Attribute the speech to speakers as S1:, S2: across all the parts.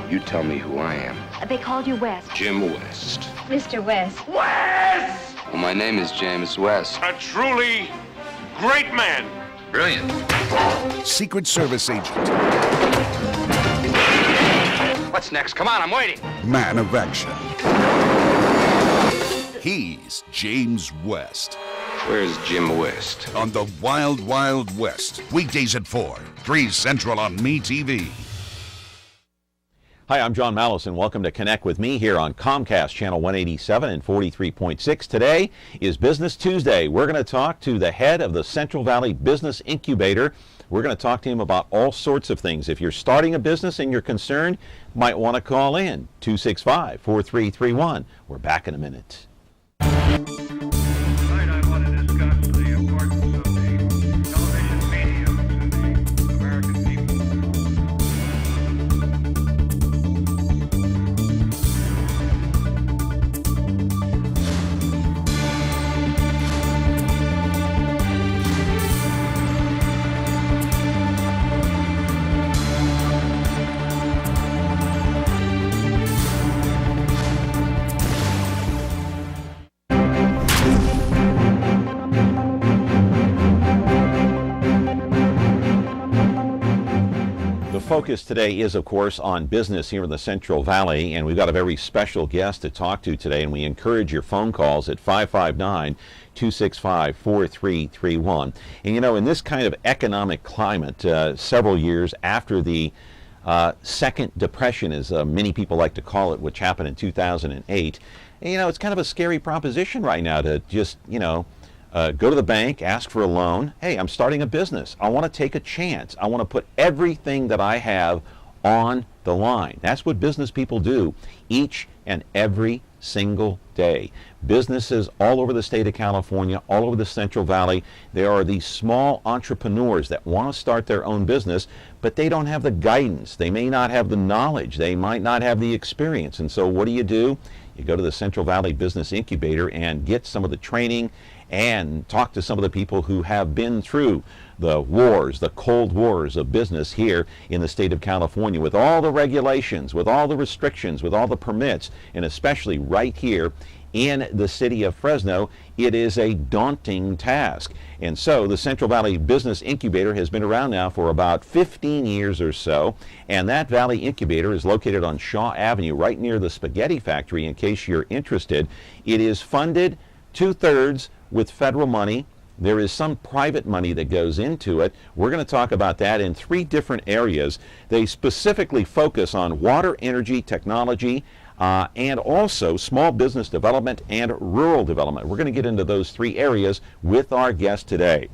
S1: You tell me who I am.
S2: They called you West.
S1: Jim West.
S2: Mr. West.
S3: West!
S1: Well, my name is James West.
S3: A truly great man.
S1: Brilliant.
S4: Secret Service agent.
S1: What's next? Come on, I'm waiting.
S4: Man of action. He's James West.
S1: Where's Jim West?
S4: On the Wild Wild West. Weekdays at 4, 3 Central on MeTV.
S5: Hi, I'm John Malos, and welcome to Connect with me here on Comcast Channel 187 and 43.6. Today is Business Tuesday. We're going to talk to the head of the Central Valley Business Incubator. We're going to talk to him about all sorts of things. If you're starting a business and you're concerned, you might want to call in 265-4331. We're back in a minute.
S6: Tonight I want to discuss the importance of the television medium to the American people.
S5: The focus today is, of course, on business here in the Central Valley, and we've got a very special guest to talk to today, and we encourage your phone calls at 559-265-4331. And you know, in this kind of economic climate, several years after the second depression, as many people like to call it, which happened in 2008, and, you know, it's kind of a scary proposition right now to just, go to the bank, ask for a loan. Hey, I'm starting a business. I want to take a chance. I want to put everything that I have on the line. That's what business people do each and every single day. Businesses all over the state of California, all over the Central Valley, there are these small entrepreneurs that want to start their own business, but they don't have the guidance. They may not have the knowledge. They might not have the experience. And so what do? You go to the Central Valley Business Incubator and get some of the training and talk to some of the people who have been through the wars, the cold wars of business here in the state of California, with all the regulations, with all the restrictions, with all the permits, and especially right here in the city of Fresno. It is a daunting task. And so the Central Valley Business Incubator has been around now for about 15 years or so, and that Valley Incubator is located on Shaw Avenue, right near the spaghetti factory, in case you're interested. It is funded 2/3 with federal money. There is some private money that goes into it. We're going to talk about that in 3 different areas. They specifically focus on water, energy, technology, and also small business development and rural development. We're going to get into those 3 areas with our guest today.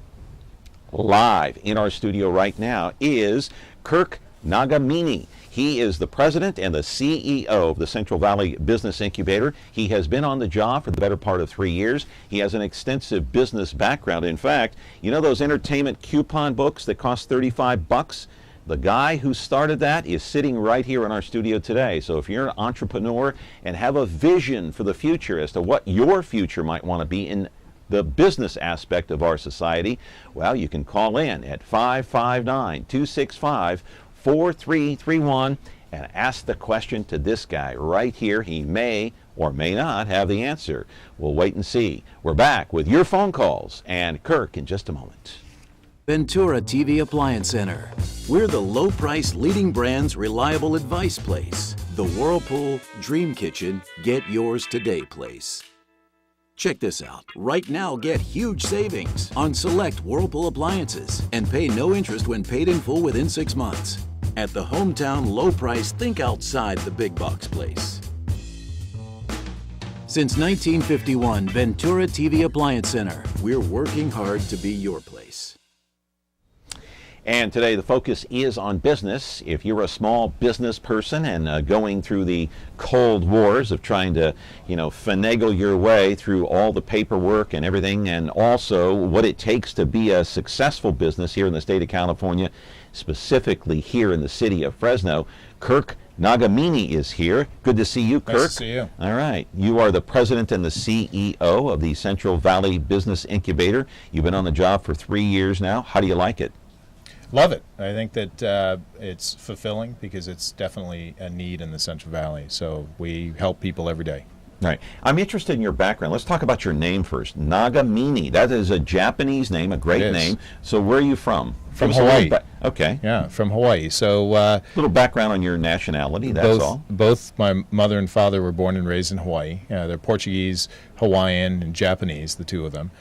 S5: Live in our studio right now is Kirk Nagamine. He is the president and the CEO of the Central Valley Business Incubator. He has been on the job for the better part of 3 years. He has an extensive business background. In fact, you know those entertainment coupon books that cost $35? The guy who started that is sitting right here in our studio today. So if you're an entrepreneur and have a vision for the future as to what your future might want to be in the business aspect of our society, well, you can call in at 559-265-4331 and ask the question to this guy right here. He may or may not have the answer. We'll wait and see. We're back with your phone calls and Kirk in just a moment.
S7: Ventura TV Appliance Center. We're the low-price leading brands reliable advice place. The Whirlpool Dream Kitchen Get Yours Today place. Check this out. Right now, get huge savings on select Whirlpool appliances and pay no interest when paid in full within 6 months. At the hometown low price, think outside the big box place. Since 1951, Ventura TV Appliance Center. We're working hard to be your place.
S5: And today the focus is on business. If you're a small business person and going through the cold wars of trying to, finagle your way through all the paperwork and everything, and also what it takes to be a successful business here in the state of California, specifically here in the city of Fresno, Kirk Nagamine is here. Good to see you, Kirk.
S8: Nice to see you.
S5: All right. You are the president and the CEO of the Central Valley Business Incubator. You've been on the job for 3 years now. How do you like it?
S8: Love it. I think that it's fulfilling because it's definitely a need in the Central Valley. So we help people every day.
S5: Right. I'm interested in your background. Let's talk about your name first. Nagamine. That is a Japanese name, a great name. So where are you from?
S8: From Hawaii.
S5: Okay.
S8: Yeah, from Hawaii. So
S5: little background on your nationality, that's all.
S8: Both my mother and father were born and raised in Hawaii. They're Portuguese, Hawaiian, and Japanese, the two of them.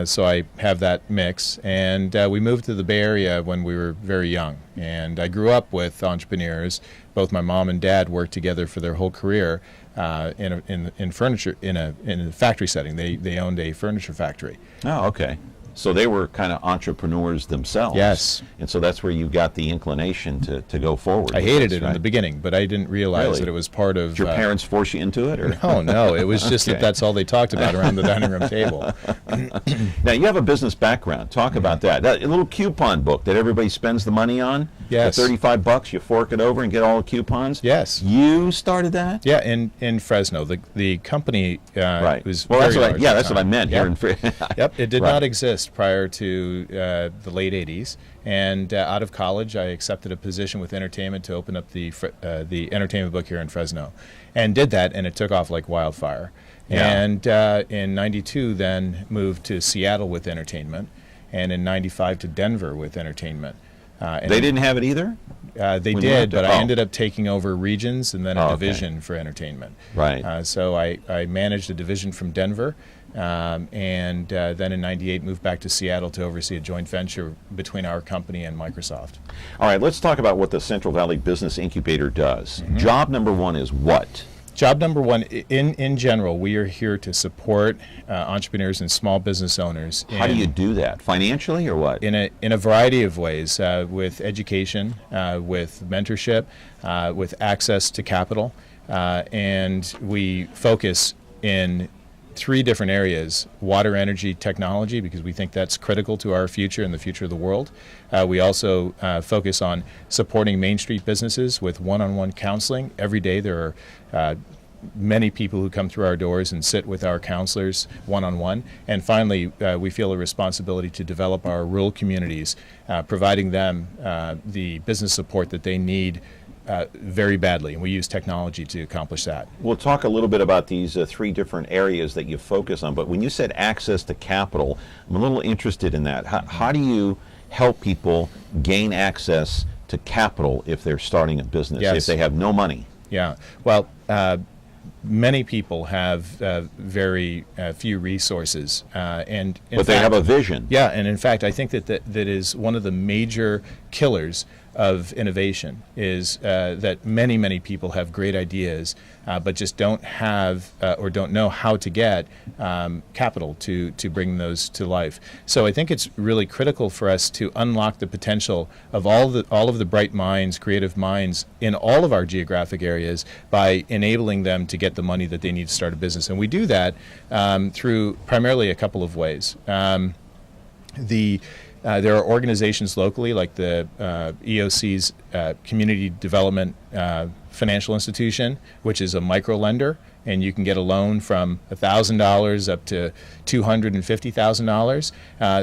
S8: So I have that mix. And we moved to the Bay Area when we were very young. And I grew up with entrepreneurs. Both my mom and dad worked together for their whole career in furniture, in a factory setting. They owned a furniture factory.
S5: Oh, okay. So they were kind of entrepreneurs themselves.
S8: Yes.
S5: And so that's where you got the inclination to go forward.
S8: I hated it in the beginning, but I didn't realize that it was part of...
S5: Did your parents force you into it? Or?
S8: No. It was just that that's all they talked about around the dining room table.
S5: Now, you have a business background. Talk about that. A little coupon book that everybody spends the money on.
S8: Yes.
S5: For $35, you fork it over and get all the coupons.
S8: Yes.
S5: You started that?
S8: Yeah, in Fresno. The company was
S5: well,
S8: very large.
S5: that's what I meant.
S8: Yep.
S5: Here in Fresno.
S8: Yep, it did not exist prior to the late 80s. And out of college, I accepted a position with entertainment to open up the entertainment book here in Fresno. And did that, and it took off like wildfire.
S5: Yeah.
S8: And in 92, then moved to Seattle with entertainment. And in 95 to Denver with entertainment.
S5: They didn't have it either?
S8: They did, but I ended up taking over regions and then a division for entertainment.
S5: Right.
S8: So I managed a division from Denver, and then in 98 moved back to Seattle to oversee a joint venture between our company and Microsoft.
S5: All right, let's talk about what the Central Valley Business Incubator does. Job number one is what?
S8: Job number one, in general, we are here to support entrepreneurs and small business owners.
S5: How do you do that? Financially or what?
S8: In a variety of ways, with education, with mentorship, with access to capital, and we focus in 3 different areas: water, energy, technology, because we think that's critical to our future and the future of the world. We also focus on supporting Main Street businesses with one-on-one counseling. Every day there are many people who come through our doors and sit with our counselors one-on-one. And finally, we feel a responsibility to develop our rural communities, providing them the business support that they need very badly, and we use technology to accomplish that.
S5: We'll talk a little bit about these 3 different areas that you focus on, but when you said access to capital, I'm a little interested in that. How do you help people gain access to capital if they're starting a business, if they have no money?
S8: Yeah, well, many people have very few resources, but
S5: they have a vision.
S8: Yeah, and in fact, I think that is one of the major killers of innovation, is that many people have great ideas, but just don't have or don't know how to get capital to bring those to life. So I think it's really critical for us to unlock the potential of all of the bright minds, creative minds in all of our geographic areas by enabling them to get the money that they need to start a business. And we do that through primarily a couple of ways. There are organizations locally, like the EOC's Community Development Financial Institution, which is a micro lender, and you can get a loan from $1,000 up to $250,000.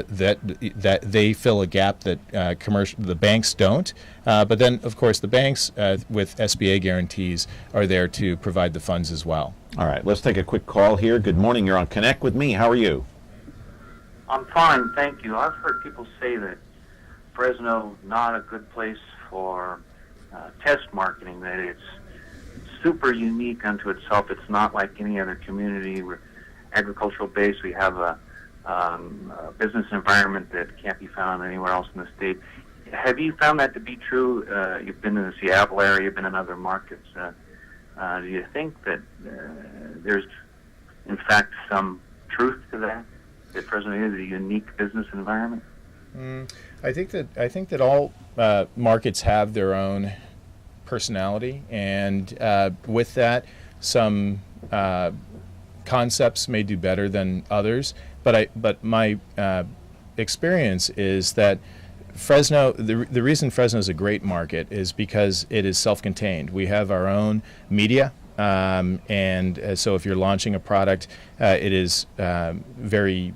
S8: That they fill a gap that the banks don't. But then, of course, the banks with SBA guarantees are there to provide the funds as well.
S5: All right, let's take a quick call here. Good morning. You're on Connect with me. How are you?
S9: I'm fine, thank you. I've heard people say that Fresno not a good place for test marketing, that it's super unique unto itself. It's not like any other community. We're agricultural based. We have a business environment that can't be found anywhere else in the state. Have you found that to be true? You've been in the Seattle area, you've been in other markets. Do you think that there's, in fact, some truth to that Fresno is a unique business environment?
S8: I think that all markets have their own personality, and with that, some concepts may do better than others. But my experience is that Fresno, the reason Fresno is a great market is because it is self-contained. We have our own media. And so if you're launching a product, it is very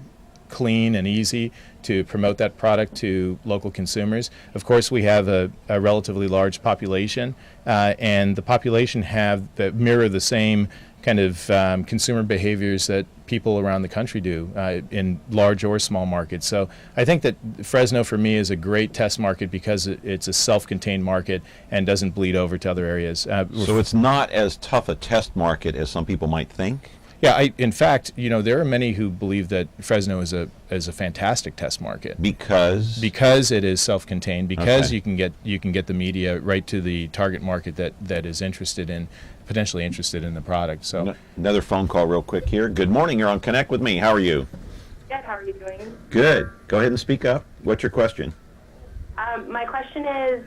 S8: clean and easy to promote that product to local consumers. Of course, we have a relatively large population, and the population mirror the same kind of consumer behaviors that people around the country do in large or small markets. So I think that Fresno, for me, is a great test market because it's a self-contained market and doesn't bleed over to other areas.
S5: So it's not as tough a test market as some people might think?
S8: Yeah, in fact, there are many who believe that Fresno is a fantastic test market
S5: because
S8: it is self-contained, because you can get the media right to the target market that is potentially interested in the product. So
S5: another phone call real quick here. Good morning, you're on Connect with Me. How are you?
S10: Good, how are you doing?
S5: Good. Go ahead and speak up. What's your question?
S10: My question is,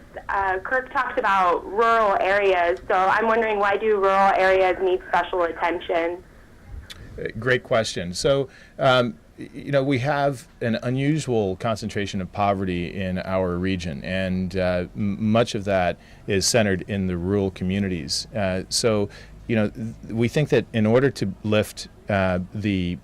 S10: Kirk talked about rural areas, so I'm wondering, why do rural areas need special attention?
S8: Great question. So, we have an unusual concentration of poverty in our region, and much of that is centered in the rural communities. So, we think that in order to lift the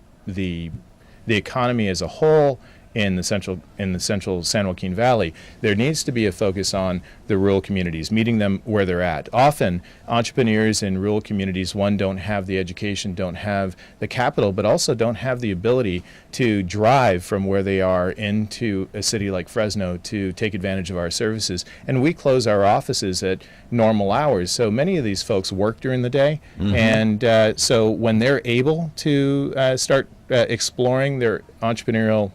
S8: economy as a whole in the central San Joaquin Valley, there needs to be a focus on the rural communities, meeting them where they're at. Often, entrepreneurs in rural communities, one, don't have the education, don't have the capital, but also don't have the ability to drive from where they are into a city like Fresno to take advantage of our services. And we close our offices at normal hours, so many of these folks work during the day, and so when they're able to start exploring their entrepreneurial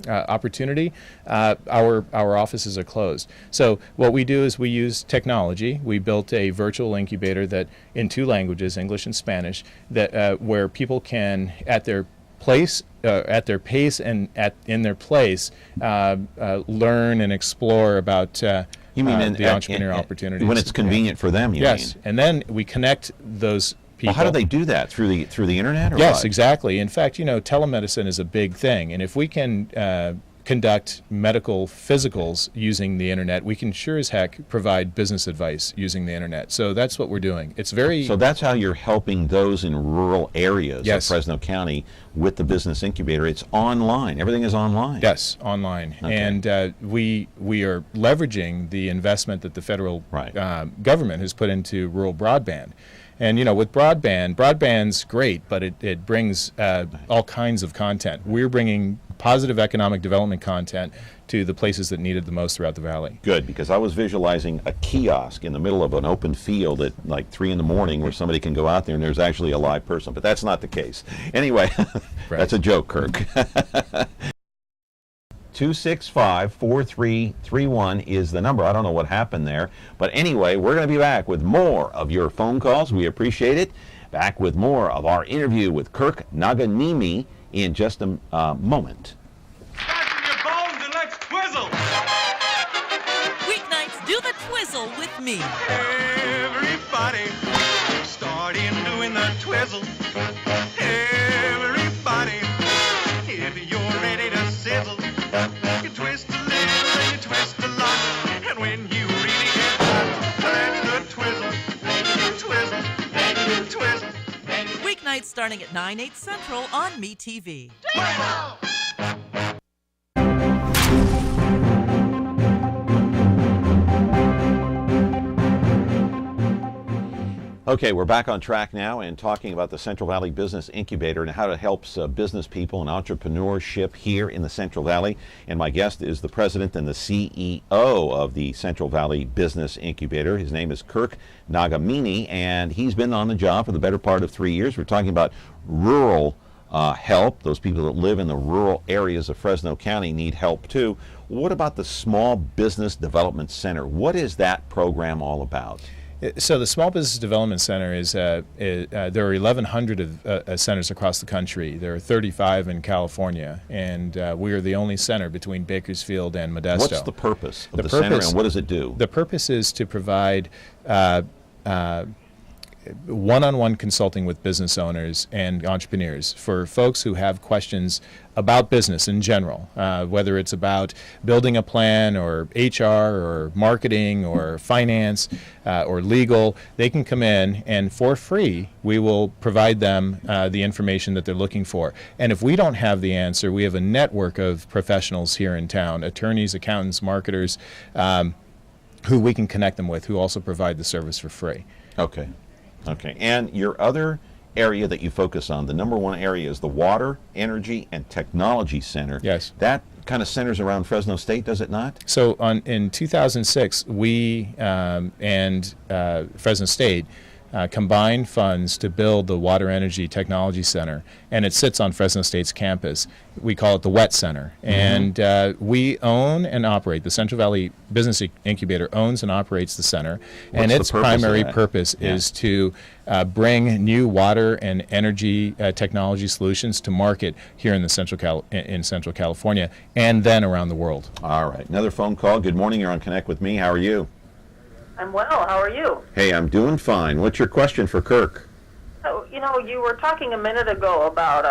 S8: opportunity, our offices are closed. So what we do is we use technology. We built a virtual incubator that, in 2 languages, English and Spanish, that where people can, at their pace and in their place, learn and explore about the entrepreneurial opportunities.
S5: When it's convenient for them, you mean?
S8: Yes, and then we connect those people.
S5: Well, how do they do that? Through the internet? Or
S8: yes,
S5: what?
S8: Exactly. In fact, telemedicine is a big thing, and if we can conduct medical physicals using the internet, we can sure as heck provide business advice using the internet. So that's what we're doing.
S5: So that's how you're helping those in rural areas of Fresno County with the Business Incubator. It's online. Everything is online.
S8: Yes, online. Okay. And we are leveraging the investment that the federal government has put into rural broadband. And with broadband's great, but it brings all kinds of content. We're bringing positive economic development content to the places that need it the most throughout the valley.
S5: Good, because I was visualizing a kiosk in the middle of an open field at like 3 in the morning where somebody can go out there and there's actually a live person, but that's not the case. Anyway, that's a joke, Kirk. 265-4331 is the number. I don't know what happened there. But anyway, we're going to be back with more of your phone calls. We appreciate it. Back with more of our interview with Kirk Nagamine in just a moment.
S3: Fasten your bones and let's twizzle.
S11: Weeknights, do the twizzle with me.
S3: Everybody, start in doing the twizzle. Everybody, if you're ready to sizzle. You twist a little and you twist a lot, and when you really get hot, that's the twizzle, twizzle, twizzle.
S11: Weeknights starting at 9/8 Central on MeTV.
S3: Twizzle!
S5: Okay, we're back on track now and talking about the Central Valley Business Incubator and how it helps business people and entrepreneurship here in the Central Valley. And my guest is the president and the CEO of the Central Valley Business Incubator. His name is Kirk Nagamine, and he's been on the job for the better part of 3 years. We're talking about rural help. Those people that live in the rural areas of Fresno County need help too. What about the Small Business Development Center? What is that program all about?
S8: So the Small Business Development Center there are 1,100 of centers across the country. There are 35 in California, and we are the only center between Bakersfield and Modesto.
S5: What's the purpose of the center, and what does it do?
S8: The purpose is to provide one-on-one consulting with business owners and entrepreneurs for folks who have questions about business in general, whether it's about building a plan or HR or marketing or finance or legal. They can come in, and for free, we will provide them the information that they're looking for. And if we don't have the answer, we have a network of professionals here in town, attorneys, accountants, marketers, who we can connect them with, who also provide the service for free.
S5: Okay. Okay. And your other area that you focus on, the number one area, is the Water, Energy, and Technology Center.
S8: Yes.
S5: That kind of centers around Fresno State, does it not?
S8: So in 2006, we and Fresno State combined funds to build the Water, Energy, Technology Center, and it sits on Fresno State's campus. We call it the WET Center. And we own and operate, the Central Valley Business Incubator owns and operates the center. And its primary purpose is to bring new water and energy technology solutions to market here in the Central California and then around the world.
S5: All right. Another phone call. Good morning. You're on Connect with me. How are you?
S12: I'm well. How are you?
S5: Hey, I'm doing fine. What's your question for Kirk?
S12: So, you were talking a minute ago about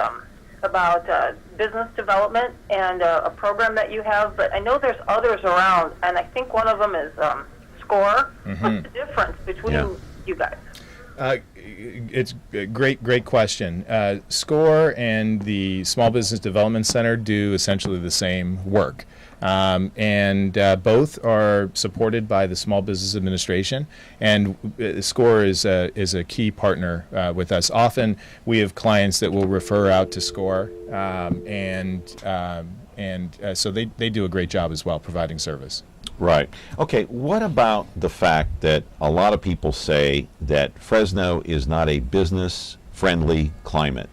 S12: business development and a program that you have, but I know there's others around, and I think one of them is SCORE.
S8: Mm-hmm.
S12: What's the difference between you guys?
S8: It's a great question. SCORE and the Small Business Development Center do essentially the same work. And both are supported by the Small Business Administration, and SCORE is a key partner with us. Often we have clients that will refer out to SCORE, so they do a great job as well providing service.
S5: Right. Okay, what about the fact that a lot of people say that Fresno is not a business-friendly climate?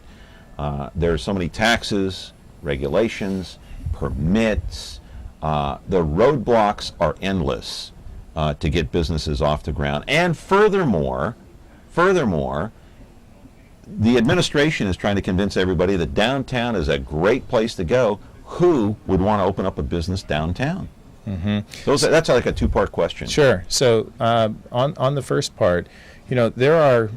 S5: There are so many taxes, regulations, permits. The roadblocks are endless to get businesses off the ground. And furthermore, the administration is trying to convince everybody that downtown is a great place to go. Who would want to open up a business downtown? Mm-hmm. That's like a two-part question.
S8: Sure. So on the first part, there are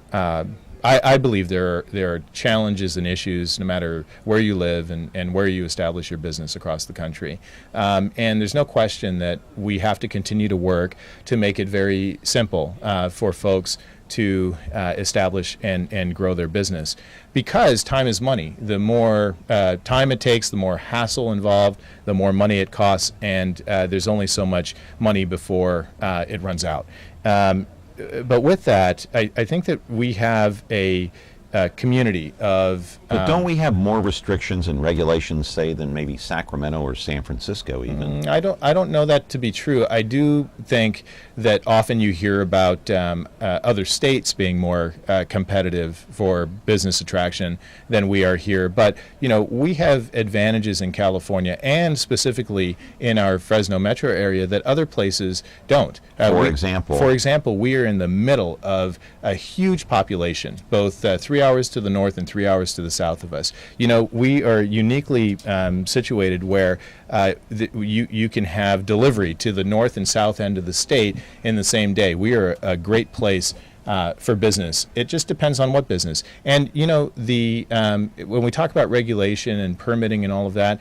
S8: I believe there are challenges and issues no matter where you live and where you establish your business across the country. And there's no question that we have to continue to work to make it very simple for folks to establish and grow their business. Because time is money. The more time it takes, the more hassle involved, the more money it costs, and there's only so much money before it runs out. But with that, I think that we have a community of...
S5: But don't we have more restrictions and regulations, say, than maybe Sacramento or San Francisco even?
S8: I don't know that to be true. I do think that often you hear about other states being more competitive for business attraction than we are here. But, we have advantages in California and specifically in our Fresno metro area that other places don't.
S5: For example,
S8: we are in the middle of a huge population, both 3 hours to the north and 3 hours to the south of us. We are uniquely situated where you can have delivery to the north and south end of the state in the same day. We are a great place for business. It just depends on what business. And when we talk about regulation and permitting and all of that,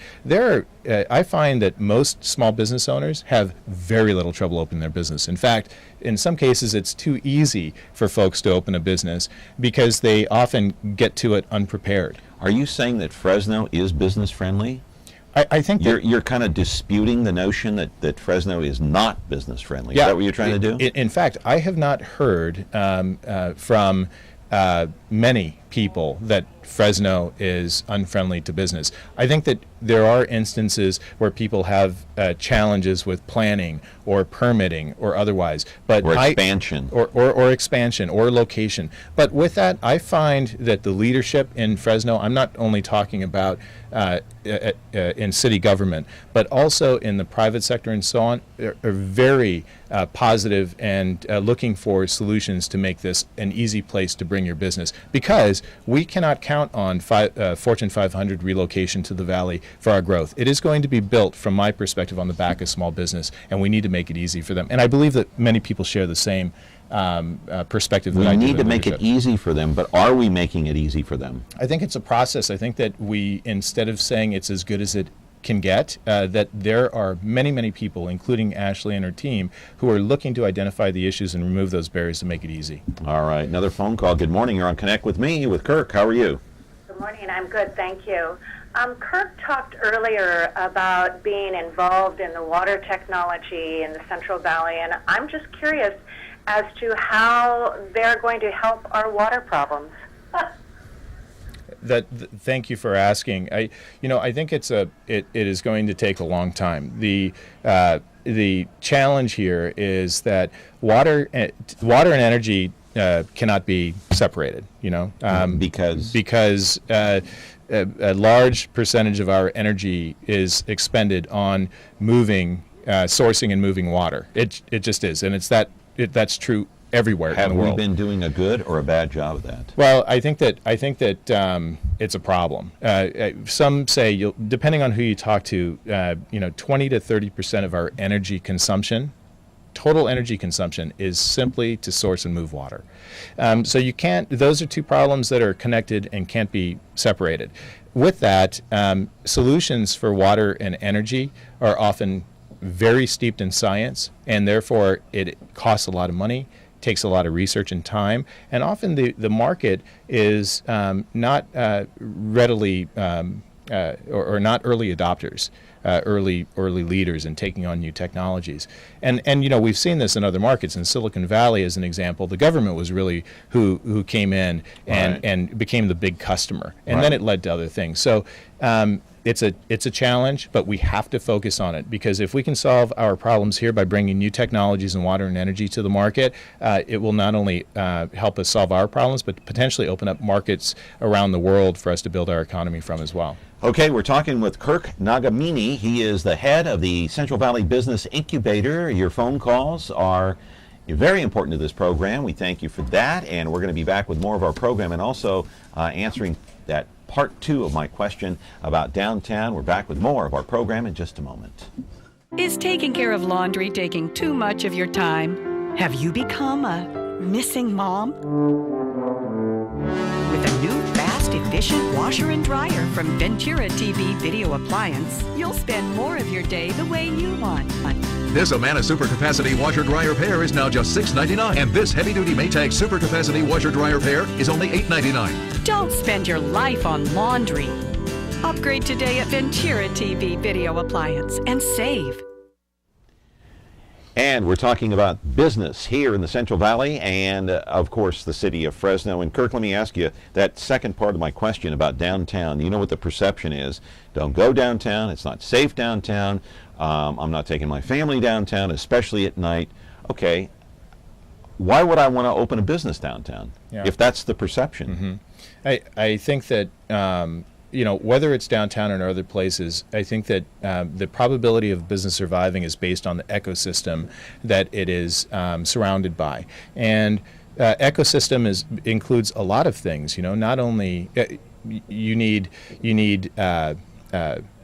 S8: I find that most small business owners have very little trouble opening their business. In fact, in some cases, it's too easy for folks to open a business because they often get to it unprepared.
S5: Are you saying that Fresno is business friendly?
S8: I think
S5: you're kind of disputing the notion that Fresno is not business friendly.
S8: Yeah,
S5: is that what you're trying to do?
S8: In fact, I have not heard from many people that Fresno is unfriendly to business. I think that there are instances where people have challenges with planning or permitting or otherwise, but
S5: expansion
S8: or expansion or location. But with that, I find that the leadership in Fresno, I'm not only talking about in city government, but also in the private sector and so on, are very positive and looking for solutions to make this an easy place to bring your business, because we cannot count on Fortune 500 relocation to the Valley for our growth. It is going to be built, from my perspective, on the back of small business, and we need to make it easy for them. And I believe that many people share the same perspective.
S5: We
S8: that I do
S5: need
S8: in
S5: to make it
S8: leadership.
S5: easy for them, but are we making it easy for them?
S8: I think it's a process. I think that we, instead of saying it's as good as it can get, that there are many, many people, including Ashley and her team, who are looking to identify the issues and remove those barriers to make it easy.
S5: All right, another phone call. Good morning. You're on Connect with Me with Kirk. How are you?
S13: Good morning. I'm good, thank you. Kirk talked earlier about being involved in the water technology in the Central Valley, and I'm just curious as to how they're going to help our water problems.
S8: Thank you for asking. I think it is going to take a long time. The challenge here is that water and energy cannot be separated. Because a large percentage of our energy is expended on sourcing and moving water. It just is, and that's true everywhere in the world.
S5: Have we been doing a good or a bad job of that?
S8: Well, I think that it's a problem. Some say, depending on who you talk to, 20 to 30% of our energy consumption, total energy consumption, is simply to source and move water. So you can't. Those are two problems that are connected and can't be separated. With that, solutions for water and energy are often very steeped in science, and therefore it costs a lot of money, takes a lot of research and time, and often the market is not readily or not early adopters, early leaders in taking on new technologies. And we've seen this in other markets. In Silicon Valley, as an example, the government was really who came in and became the big customer, and then it led to other things. So it's a challenge, but we have to focus on it, because if we can solve our problems here by bringing new technologies in water and energy to the market, it will not only help us solve our problems, but potentially open up markets around the world for us to build our economy from as well.
S5: Okay, we're talking with Kirk Nagamine. He is the head of the Central Valley Business Incubator. Your phone calls are very important to this program. We thank you for that, and we're going to be back with more of our program and also answering that part 2 of my question about downtown. We're back with more of our program in just a moment.
S14: Is taking care of laundry taking too much of your time? Have you become a missing mom? With a new fast, efficient washer and dryer from Ventura TV Video Appliance, you'll spend more of your day the way you want.
S15: This Amana Super Capacity Washer Dryer Pair is now just $6.99, and this Heavy Duty Maytag Super Capacity Washer Dryer Pair is only $8.99.
S14: Don't spend your life on laundry. Upgrade today at Ventura TV Video Appliance and save.
S5: And we're talking about business here in the Central Valley and, of course, the city of Fresno. And Kirk, let me ask you that second part of my question about downtown. You know what the perception is. Don't go downtown. It's not safe downtown. I'm not taking my family downtown, especially at night. Okay, why would I want to open a business downtown if that's the perception?
S8: Mm-hmm. I think that whether it's downtown or in other places, I think that the probability of business surviving is based on the ecosystem that it is surrounded by. And ecosystem includes a lot of things. Not only you need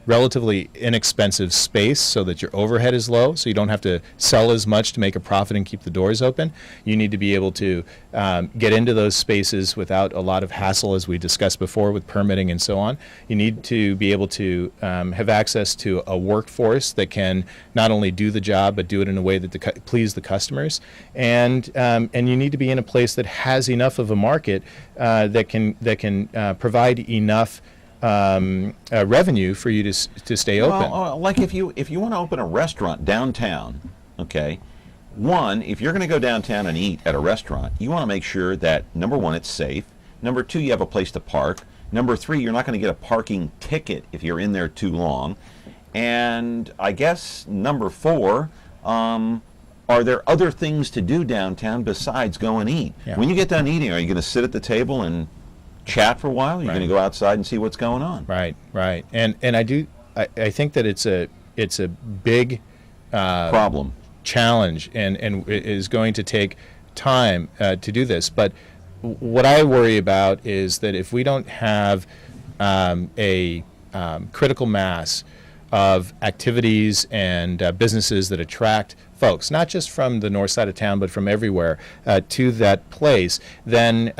S8: relatively inexpensive space so that your overhead is low, so you don't have to sell as much to make a profit and keep the doors open. You need to be able to get into those spaces without a lot of hassle, as we discussed before, with permitting and so on. You need to be able to have access to a workforce that can not only do the job but do it in a way that please the customers. And you need to be in a place that has enough of a market that can provide enough revenue for you to stay open.
S5: Well, like if you want to open a restaurant downtown, okay, one, if you're going to go downtown and eat at a restaurant, you want to make sure that, number one, it's safe. Number two, you have a place to park. Number three, you're not going to get a parking ticket if you're in there too long. And I guess number four, are there other things to do downtown besides go and eat?
S8: Yeah.
S5: When you get done eating, are you going to sit at the table and chat for a while? You're going to go outside and see what's going on.
S8: Right. And I think that it's a big
S5: problem, challenge,
S8: and it is going to take time to do this. But what I worry about is that if we don't have a critical mass of activities and businesses that attract folks, not just from the north side of town, but from everywhere, to that place, then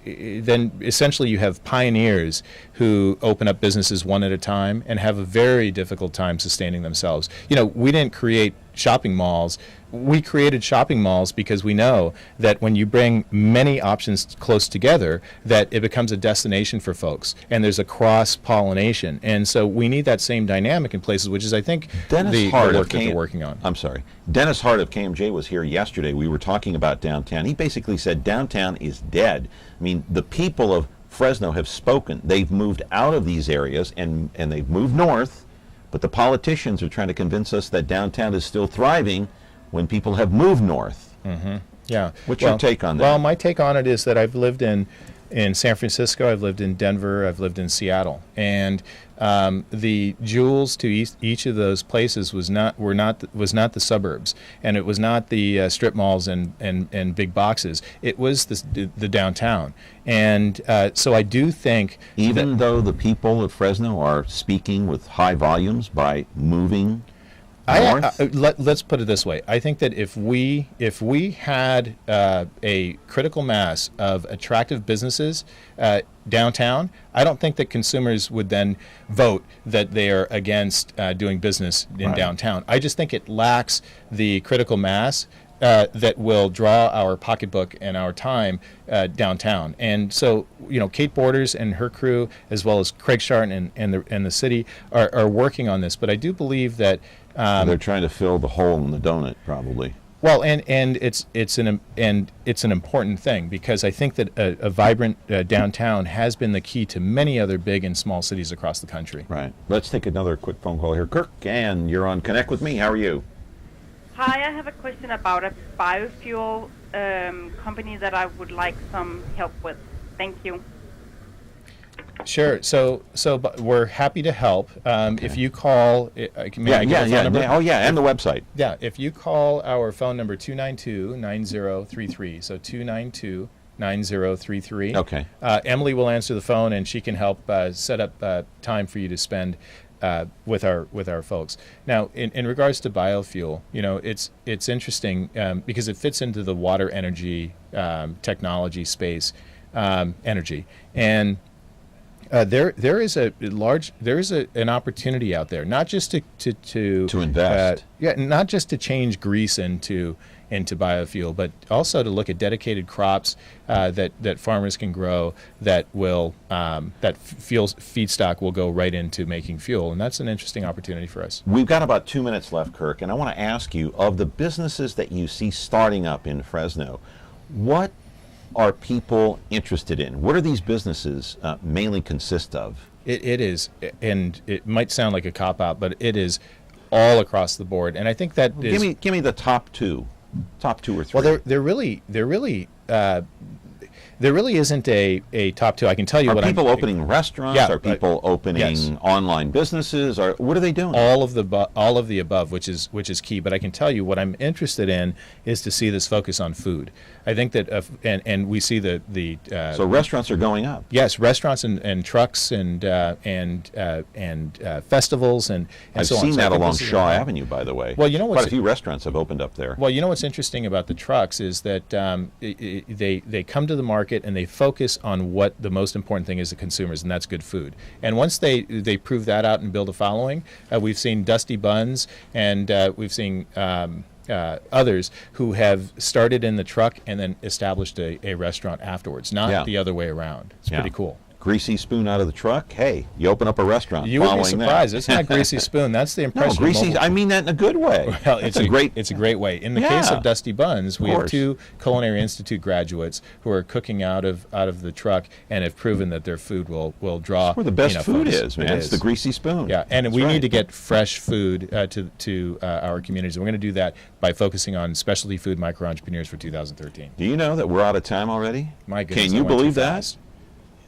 S8: essentially you have pioneers who open up businesses one at a time and have a very difficult time sustaining themselves. You know, we didn't create shopping malls. We created shopping malls because we know that when you bring many options close together, that it becomes a destination for folks, and there's a cross-pollination. And so we need that same dynamic in places, which is, I think, the work that they're working on.
S5: I'm sorry. Dennis Hart of KMJ was here yesterday. We were talking about downtown. He basically said downtown is dead. I mean, the people of Fresno have spoken. They've moved out of these areas, and they've moved north, but the politicians are trying to convince us that downtown is still thriving when people have moved north.
S8: Mm-hmm. Yeah.
S5: What's your take on that?
S8: Well, my take on it is that I've lived in San Francisco, I've lived in Denver, I've lived in Seattle, and the jewels to each of those places was not the suburbs, and it was not the strip malls and big boxes. It was the downtown, and so I do think
S5: even though the people of Fresno are speaking with high volumes by moving.
S8: Let's put it this way. I think that if we had a critical mass of attractive businesses downtown, I don't think that consumers would then vote that they are against doing business in downtown. I just think it lacks the critical mass that will draw our pocketbook and our time downtown. And so, you know, Kate Borders and her crew, as well as Craig Sharton and the city, are working on this. But I do believe that
S5: they're trying to fill the hole in the donut, probably.
S8: Well, and it's an important thing, because I think that a vibrant downtown has been the key to many other big and small cities across the country.
S5: Right. Let's take another quick phone call here. Kirk, and you're on Connect with Me. How are you?
S16: Hi, I have a question about a biofuel company that I would like some help with. Thank you.
S8: Sure. So we're happy to help. If you call,
S5: and the website.
S8: Yeah, if you call our phone number 292-9033, so 292-9033.
S5: Okay.
S8: Emily will answer the phone, and she can help set up time for you to spend with our folks. Now, in regards to biofuel, you know, it's interesting because it fits into the water energy technology space, energy, and there is an opportunity out there, not just to
S5: invest,
S8: not just to change grease into biofuel, but also to look at dedicated crops that farmers can grow that will feedstock will go right into making fuel, and that's an interesting opportunity for us.
S5: We've got about 2 minutes left, Kirk, and I want to ask you, of the businesses that you see starting up in Fresno, what are people interested in? What are these businesses mainly consist of?
S8: It is, and it might sound like a cop-out, but it is all across the board. And I think that
S5: give me the top two or three.
S8: Well, there really isn't a top two. I can tell you
S5: Are people opening restaurants?
S8: Yeah,
S5: are people opening online businesses? Or what are they doing?
S8: All of the above, which is key. But I can tell you what I'm interested in is to see this focus on food. I think that and we see the
S5: so restaurants are going up.
S8: Yes, restaurants and trucks and festivals and
S5: I've
S8: so on.
S5: seen
S8: So
S5: that
S8: I think
S5: along
S8: this is
S5: Shaw Avenue, by the way.
S8: Well, you know
S5: quite a few restaurants have opened up there.
S8: Well, you know what's interesting about the trucks is that they come to the market and they focus on what the most important thing is to consumers, and that's good food. And once they prove that out and build a following, we've seen Dusty Buns and we've seen others who have started in the truck and then established a restaurant afterwards, not the other way around. It's pretty cool.
S5: Greasy spoon out of the truck. Hey, you open up a restaurant.
S8: You would be surprised. It's not greasy spoon. That's the impression.
S5: No, greasy. I mean that in a good way.
S8: Well, it's a great way. In the case of Dusty Buns, we have 2 Culinary Institute graduates who are cooking out of the truck and have proven that their food will draw.
S5: That's where the best food is, man. It's the greasy spoon.
S8: Yeah, and we need to get fresh food to our communities. And we're going to do that by focusing on specialty food micro entrepreneurs for 2013.
S5: Do you know that we're out of time already?
S8: My goodness.
S5: Can you believe that?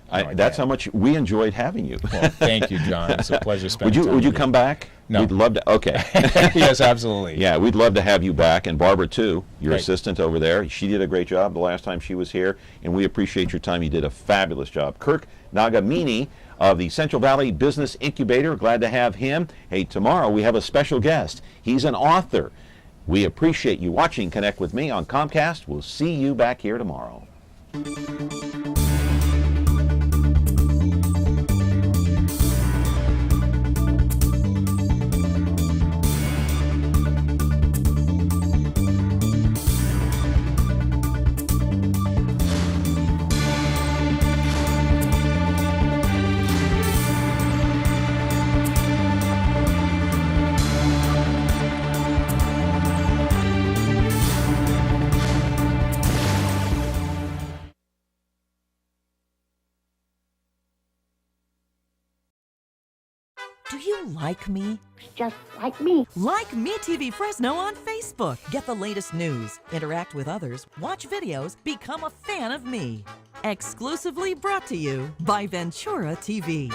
S5: That's how much we enjoyed having you.
S8: Well, thank you, John. It's a pleasure spending time
S5: Would you
S8: with
S5: come back?
S8: No.
S5: We'd love to. Okay.
S8: Yes, absolutely.
S5: Yeah, we'd love to have you back, and Barbara too, your
S8: Great.
S5: assistant over there. She did a great job the last time she was here, and we appreciate your time. You did a fabulous job. Kirk Nagamine of the Central Valley Business Incubator. Glad to have him. Hey, tomorrow we have a special guest. He's an author. We appreciate you watching Connect with Me on Comcast. We'll see you back here tomorrow.
S11: Do you like me?
S2: Just like me.
S11: Like Me TV Fresno on Facebook. Get the latest news, interact with others, watch videos, become a fan of me. Exclusively brought to you by Ventura TV.